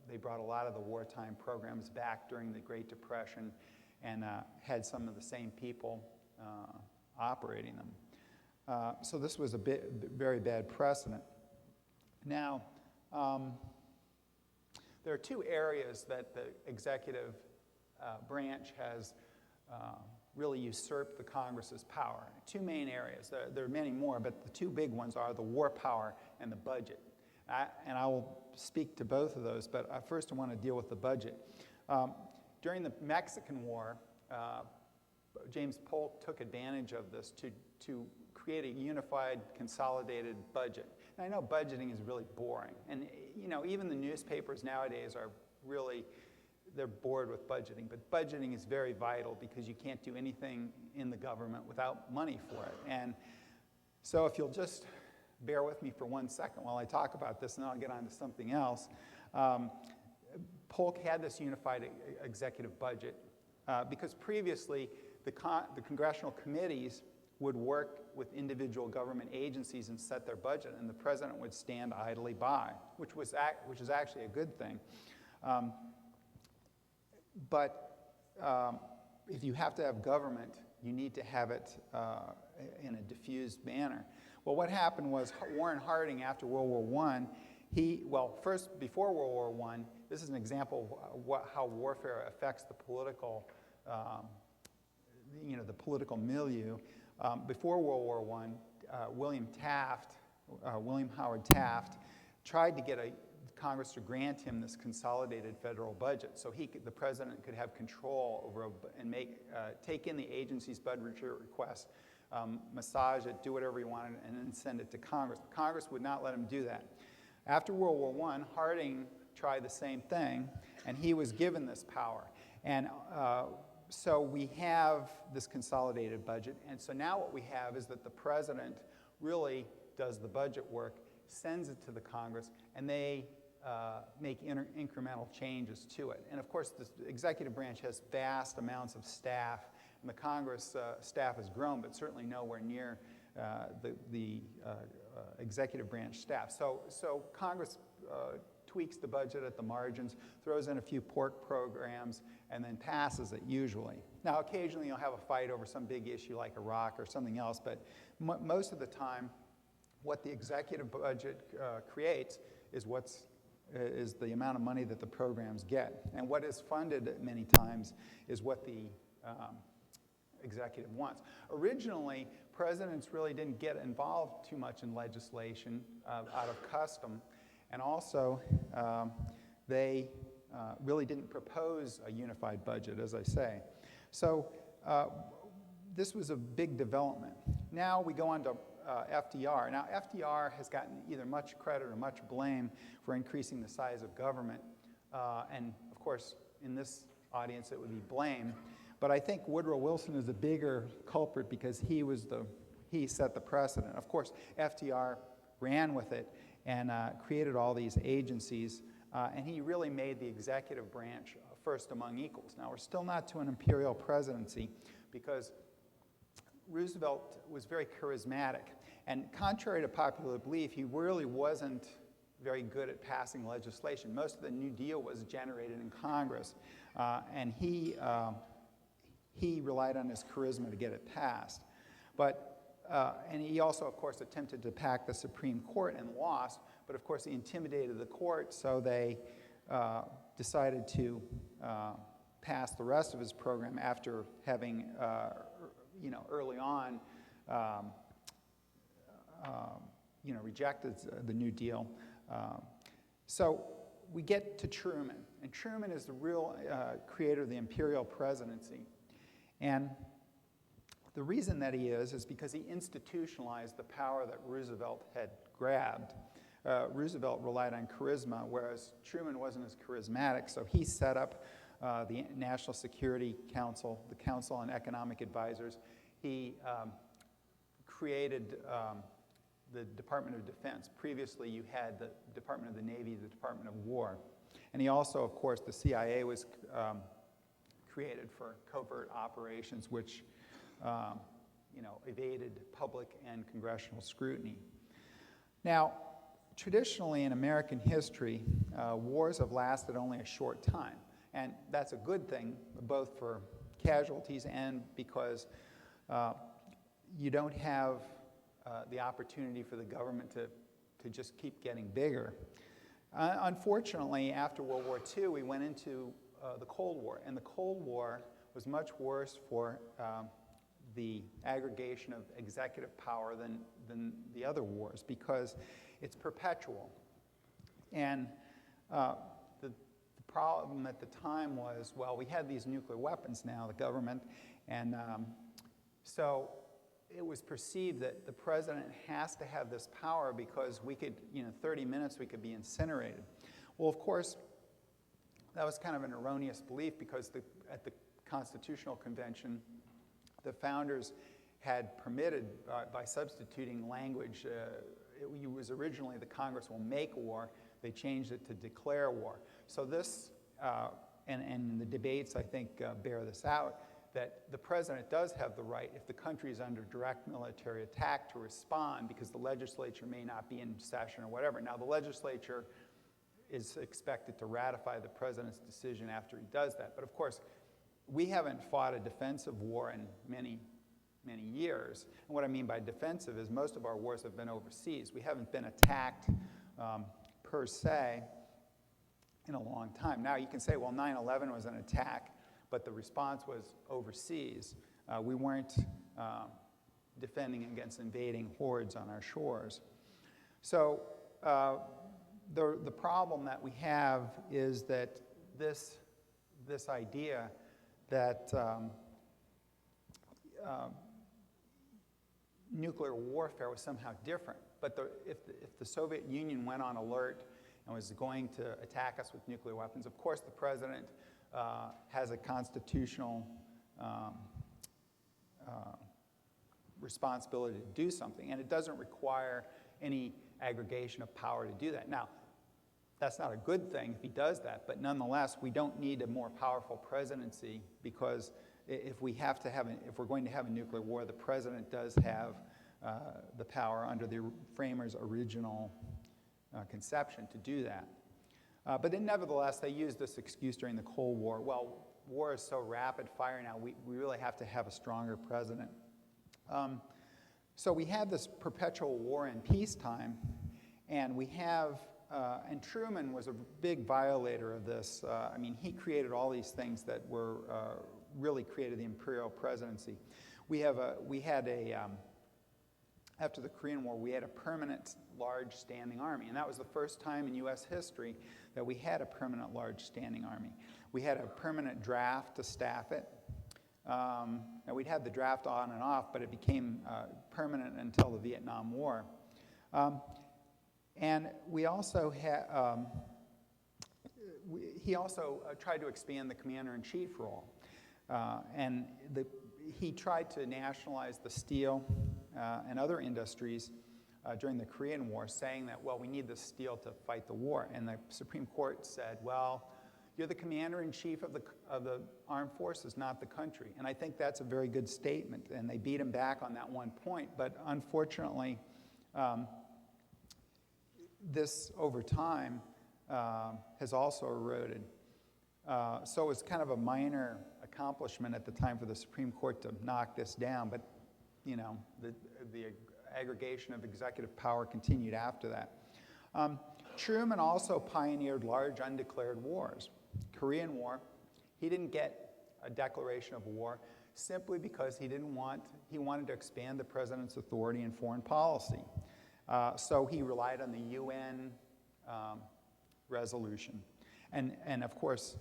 they brought a lot of the wartime programs back during the Great Depression and had some of the same people operating them. So this was a very bad precedent. Now, there are two areas that the executive branch has really usurped the Congress's power. Two main areas. There are many more, but the two big ones are the war power and the budget. And I will speak to both of those, but first I want to deal with the budget. During the Mexican War, James Polk took advantage of this to create a unified, consolidated budget. And I know budgeting is really boring. And even the newspapers nowadays are really, they're bored with budgeting. But budgeting is very vital because you can't do anything in the government without money for it. And so if you'll just bear with me for 1 second while I talk about this, and then I'll get on to something else. Polk had this unified executive budget because previously the congressional committees would work with individual government agencies and set their budget, and the president would stand idly by, which is actually a good thing. But if you have to have government, you need to have it in a diffused manner. Well, what happened was Warren Harding, after World War I, first, before World War I, this is an example of how warfare affects the political, the political milieu. Before World War I, William Howard Taft, tried to get Congress to grant him this consolidated federal budget, so the president could have control over and take in the agency's budget request, massage it, do whatever he wanted, and then send it to Congress. Congress would not let him do that. After World War I, Harding tried the same thing, and he was given this power. And so we have this consolidated budget, and so now what we have is that the president really does the budget work, sends it to the Congress, and they make incremental changes to it. And of course, the executive branch has vast amounts of staff, and the Congress staff has grown, but certainly nowhere near the executive branch staff. So Congress tweaks the budget at the margins, throws in a few pork programs, and then passes it usually. Now, occasionally you'll have a fight over some big issue like Iraq or something else, but most of the time, what the executive budget creates is the amount of money that the programs get. And what is funded many times is what the executive wants. Originally, presidents really didn't get involved too much in legislation out of custom, and also they really didn't propose a unified budget, as I say. So this was a big development. Now we go on to FDR. Now, FDR has gotten either much credit or much blame for increasing the size of government. And, of course, in this audience, it would be blame. But I think Woodrow Wilson is a bigger culprit because he set the precedent. Of course, FDR ran with it and created all these agencies. And he really made the executive branch first among equals. Now, we're still not to an imperial presidency because Roosevelt was very charismatic. And contrary to popular belief, he really wasn't very good at passing legislation. Most of the New Deal was generated in Congress. And he relied on his charisma to get it passed. And he also, of course, attempted to pack the Supreme Court and lost. But, of course, he intimidated the court, so they decided to pass the rest of his program after having early on, rejected the New Deal. So we get to Truman, and Truman is the real creator of the imperial presidency. And the reason that he is because he institutionalized the power that Roosevelt had grabbed. Roosevelt relied on charisma, whereas Truman wasn't as charismatic, so he set up the National Security Council, the Council on Economic Advisors. He created the Department of Defense. Previously, you had the Department of the Navy, the Department of War. And he also, of course, the CIA was created for covert operations, which evaded public and congressional scrutiny. Now, Traditionally in American history, wars have lasted only a short time. And that's a good thing, both for casualties and because you don't have the opportunity for the government to just keep getting bigger. Unfortunately, after World War II, we went into the Cold War, and the Cold War was much worse for the aggregation of executive power than the other wars because it's perpetual. And the problem at the time was, well, we had these nuclear weapons now, the government, and so it was perceived that the president has to have this power because we could, 30 minutes we could be incinerated. Well, of course, that was kind of an erroneous belief because at the Constitutional Convention, the founders had permitted, by substituting language, it was originally the Congress will make war. They changed it to declare war. So this, and the debates, I think, bear this out, that the president does have the right, if the country is under direct military attack, to respond because the legislature may not be in session or whatever. Now, the legislature is expected to ratify the president's decision after he does that. But of course, we haven't fought a defensive war in many, many years. And what I mean by defensive is most of our wars have been overseas. We haven't been attacked per se in a long time. Now, you can say, well, 9/11 was an attack, but the response was overseas. We weren't defending against invading hordes on our shores. So the problem that we have is that this idea that nuclear warfare was somehow different. But if the Soviet Union went on alert and was going to attack us with nuclear weapons, of course the president has a constitutional responsibility to do something, and it doesn't require any aggregation of power to do that. Now, that's not a good thing if he does that, but nonetheless, we don't need a more powerful presidency because if we're going to have a nuclear war, the president does have the power under the framers' original conception to do that. But then nevertheless, they used this excuse during the Cold War. Well, war is so rapid fire now, we really have to have a stronger president. So we have this perpetual war in peacetime, and we have, and Truman was a big violator of this. I mean, he created all these things that were really created the imperial presidency. After the Korean War, we had a permanent large standing army, and that was the first time in U.S. history that we had a permanent large standing army. We had a permanent draft to staff it. Now, we'd had the draft on and off, but it became permanent until the Vietnam War. And we also had, he also tried to expand the commander-in-chief role. And he tried to nationalize the steel and other industries during the Korean War, saying that, well, we need the steel to fight the war. And the Supreme Court said, well, you're the commander-in-chief of the armed forces, not the country. And I think that's a very good statement, and they beat him back on that one point. But unfortunately, this, over time, has also eroded. So it's kind of a minor accomplishment at the time for the Supreme Court to knock this down, but the aggregation of executive power continued after that. Truman also pioneered large undeclared wars. Korean War, he didn't get a declaration of war simply because he wanted to expand the president's authority in foreign policy. So he relied on the UN resolution. And of course,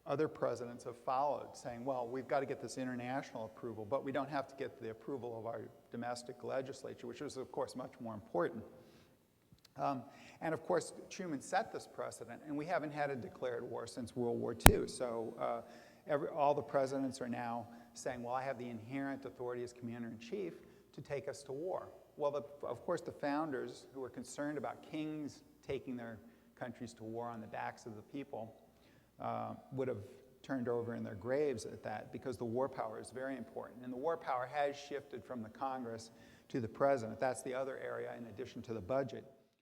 other presidents have followed, saying, well, we've got to get this international approval, but we don't have to get the approval of our domestic legislature, which is, of course, much more important. And of course, Truman set this precedent, and we haven't had a declared war since World War II. So all the presidents are now saying, well, I have the inherent authority as commander-in-chief to take us to war. Well, of course, the founders, who were concerned about kings taking their countries to war on the backs of the people, would have turned over in their graves at that, because the war power is very important. And the war power has shifted from the Congress to the president. That's the other area in addition to the budget.